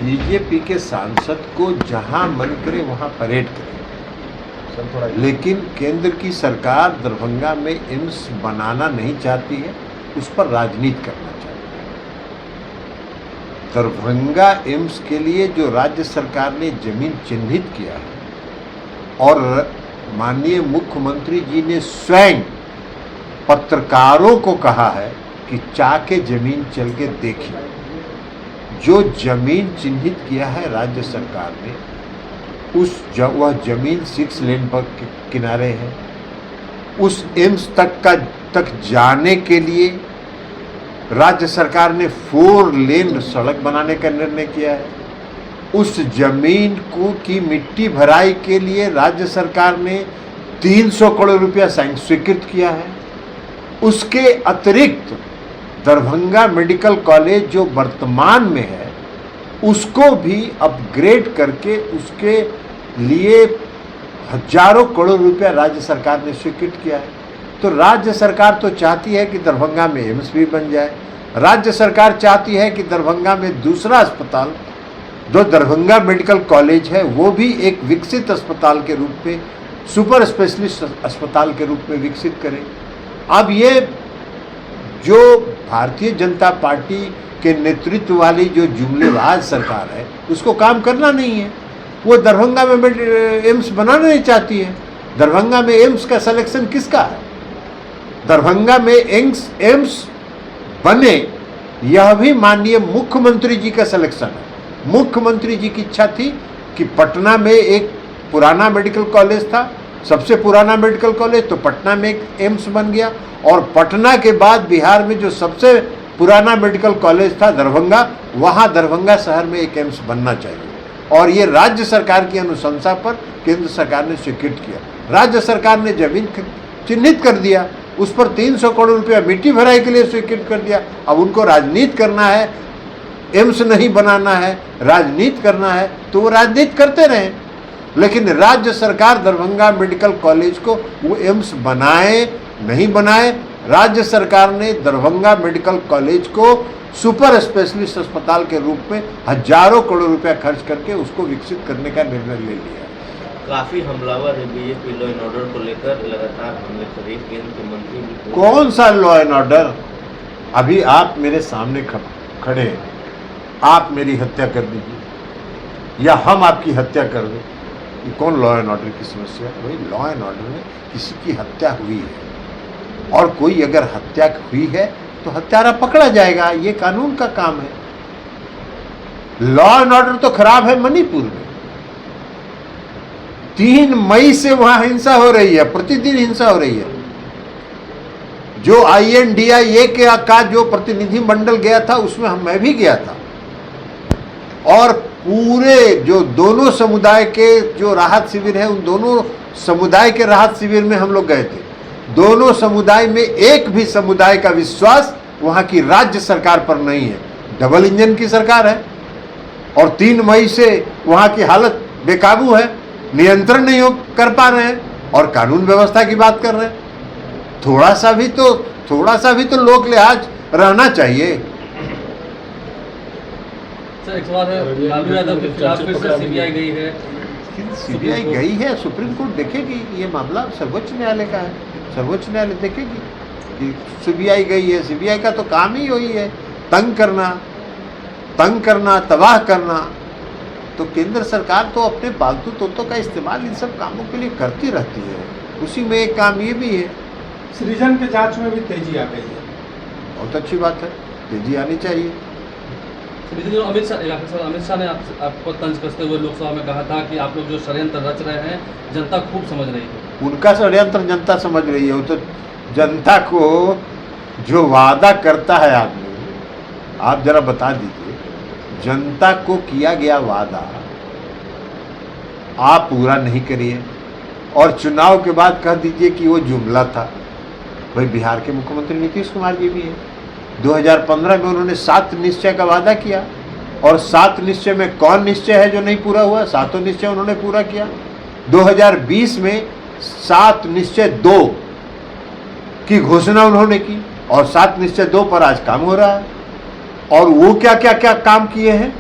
BJP के सांसद को जहां मन करे वहां परेड करे, लेकिन केंद्र की सरकार दरभंगा में एम्स बनाना नहीं चाहती है, उस पर राजनीति करना चाहती है। दरभंगा एम्स के लिए जो राज्य सरकार ने जमीन चिन्हित किया है और माननीय मुख्यमंत्री जी ने स्वयं पत्रकारों को कहा है कि चाके जमीन चल के देखिए, जो जमीन चिन्हित किया है राज्य सरकार ने, वह जमीन 6 लेन पर किनारे है। उस एम्स तक जाने के लिए राज्य सरकार ने 4 लेन सड़क बनाने का निर्णय किया है। उस जमीन की मिट्टी भराई के लिए राज्य सरकार ने 300 करोड़ रुपया स्वीकृत किया है। उसके अतिरिक्त दरभंगा मेडिकल कॉलेज जो वर्तमान में है, उसको भी अपग्रेड करके उसके लिए हजारों करोड़ रुपया राज्य सरकार ने स्वीकृत किया है। तो राज्य सरकार तो चाहती है कि दरभंगा में एम्स भी बन जाए। राज्य सरकार चाहती है कि दरभंगा में दूसरा अस्पताल, जो दरभंगा मेडिकल कॉलेज है, वो भी एक विकसित अस्पताल के रूप में, सुपर स्पेशलिस्ट अस्पताल के रूप में विकसित करें। अब ये जो भारतीय जनता पार्टी के नेतृत्व वाली जो जुमलेबाज सरकार है, उसको काम करना नहीं है। वो दरभंगा में एम्स बनाना नहीं चाहती है। दरभंगा में एम्स का सिलेक्शन किसका है? दरभंगा में एम्स बने, यह भी माननीय मुख्यमंत्री जी का सिलेक्शन है। मुख्यमंत्री जी की इच्छा थी कि पटना में एक पुराना मेडिकल कॉलेज था, सबसे पुराना मेडिकल कॉलेज, तो पटना में एक एम्स बन गया, और पटना के बाद बिहार में जो सबसे पुराना मेडिकल कॉलेज था दरभंगा, वहाँ दरभंगा शहर में एक एम्स बनना चाहिए। और ये राज्य सरकार की अनुशंसा पर केंद्र सरकार ने स्वीकृत किया। राज्य सरकार ने जमीन चिन्हित कर दिया, उस पर 300 करोड़ रुपया मिट्टी भराई के लिए स्वीकृत कर दिया। अब उनको राजनीति करना है, एम्स नहीं बनाना है, राजनीति करना है, तो वो राजनीति करते रहें। लेकिन राज्य सरकार दरभंगा मेडिकल कॉलेज को वो एम्स बनाए नहीं बनाए, राज्य सरकार ने दरभंगा मेडिकल कॉलेज को सुपर स्पेशलिस्ट अस्पताल के रूप में हजारों करोड़ रुपया खर्च करके उसको विकसित करने का निर्णय ले लिया। काफी हमलावर है बीजेपी लॉ एंड ऑर्डर को लेकर, लगातार हमले कर रही है। केंद्र के मंत्री कौन सा लॉ एंड ऑर्डर? अभी आप मेरे सामने खड़े हैं, आप मेरी हत्या कर दीजिए या हम आपकी हत्या कर दें, ये कौन लॉ एंड ऑर्डर की समस्या है? वही लॉ एंड ऑर्डर में किसी की हत्या हुई है, और कोई अगर हत्या हुई है तो हत्यारा पकड़ा जाएगा, ये कानून का काम है। लॉ एंड ऑर्डर तो खराब है मणिपुर में। 3 मई से वहां हिंसा हो रही है, प्रतिदिन हिंसा हो रही है। जो INDIA का जो प्रतिनिधि मंडल गया था, उसमें मैं भी गया था, और पूरे जो दोनों समुदाय के जो राहत शिविर है, उन दोनों समुदाय के राहत शिविर में हम लोग गए थे। दोनों समुदाय में एक भी समुदाय का विश्वास वहां की राज्य सरकार पर नहीं है। डबल इंजन की सरकार है, और 3 मई से वहां की हालत बेकाबू है, नियंत्रण नहीं कर पा रहे हैं, और कानून व्यवस्था की बात कर रहे हैं। थोड़ा सा भी तो लोक लिहाज रहना चाहिए। सर, एक सवाल है, लालू यादव के खिलाफ फिर से सीबीआई गई है। सीबीआई गई है, सुप्रीम कोर्ट देखेगी। ये मामला सर्वोच्च न्यायालय का है, सर्वोच्च न्यायालय देखेगी कि सीबीआई गई है। सीबीआई का तो काम ही वही है, तंग करना, तबाह करना। तो केंद्र सरकार तो अपने पालतू तोतों का इस्तेमाल इन सब कामों के लिए करती रहती है, उसी में एक काम ये भी है। सृजन के जांच में भी तेजी आ गई है, बहुत अच्छी बात है, तेजी आनी चाहिए। अमित शाह ने आपको तंज कसते हुए लोकसभा में कहा था कि आप लोग जो षड्यंत्र रच रहे हैं, जनता खूब समझ रही है। उनका षड्यंत्र जनता समझ रही है। वो तो जनता को जो वादा करता है आदमी, आप जरा बता दीजिए, जनता को किया गया वादा आप पूरा नहीं करिए, और चुनाव के बाद कह दीजिए कि वो जुमला था। भाई, बिहार के मुख्यमंत्री नीतीश कुमार जी भी है। 2015 में उन्होंने 7 निश्चय का वादा किया, और 7 निश्चय में कौन निश्चय है जो नहीं पूरा हुआ? 7 निश्चय उन्होंने पूरा किया। 2020 में 7 निश्चय 2 की घोषणा उन्होंने की, और 7 निश्चय 2 पर आज काम हो रहा है। और वो क्या क्या क्या काम किए हैं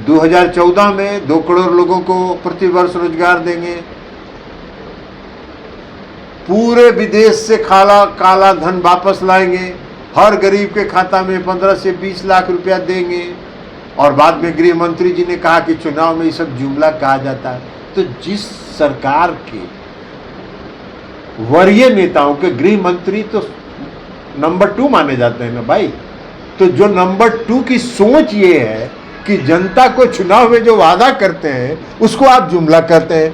2014 में 2 करोड़ लोगों को प्रति वर्ष रोजगार देंगे। पूरे विदेश से काला धन वापस लाएंगे। हर गरीब के खाता में 15 से 20 लाख रुपया देंगे। और बाद में गृह मंत्री जी ने कहा कि चुनाव में ये सब जुमला कहा जाता है। तो जिस सरकार के वरीय नेताओं के गृह मंत्री तो नंबर 2 माने जाते हैं ना भाई, तो जो नंबर 2 की सोच ये है कि जनता को चुनाव में जो वादा करते हैं उसको आप जुमला कहते हैं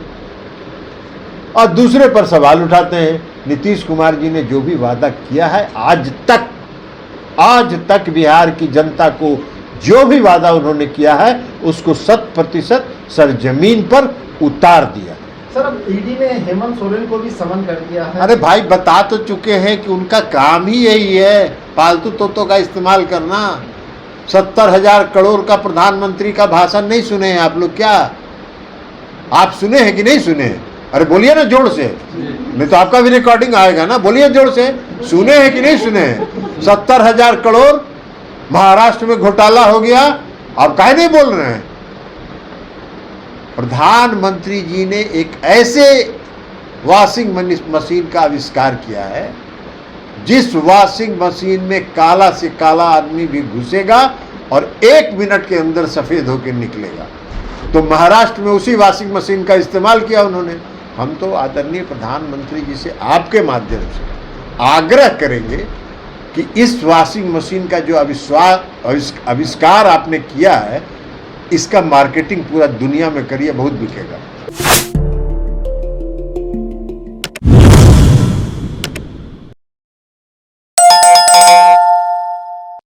और दूसरे पर सवाल उठाते हैं। नीतीश कुमार जी ने जो भी वादा किया है आज तक बिहार की जनता को जो भी वादा उन्होंने किया है उसको 100% सरजमीन पर उतार दिया। सर, अब ईडी ने हेमंत सोरेन को भी समन कर दिया है। अरे भाई बता तो चुके हैं कि उनका काम ही यही है, फालतू तोतों का इस्तेमाल करना। 70,000 करोड़ का प्रधानमंत्री का भाषण नहीं सुने हैं आप लोग क्या? आप सुने हैं कि नहीं सुने हैं? अरे बोलिए ना जोर से, नहीं तो आपका भी रिकॉर्डिंग आएगा ना। बोलिए जोर से, सुने हैं कि नहीं सुने हैं? 70,000 करोड़ महाराष्ट्र में घोटाला हो गया, आप काहे नहीं बोल रहे हैं? प्रधानमंत्री जी ने एक ऐसे वॉशिंग मशीन का आविष्कार किया है जिस वॉशिंग मशीन में काला से काला आदमी भी घुसेगा और 1 मिनट के अंदर सफेद होकर निकलेगा। तो महाराष्ट्र में उसी वॉशिंग मशीन का इस्तेमाल किया उन्होंने। हम तो आदरणीय प्रधानमंत्री जी से आपके माध्यम से आग्रह करेंगे कि इस वॉशिंग मशीन का जो आविष्कार आपने किया है इसका मार्केटिंग पूरा दुनिया में करिए, बहुत बिकेगा।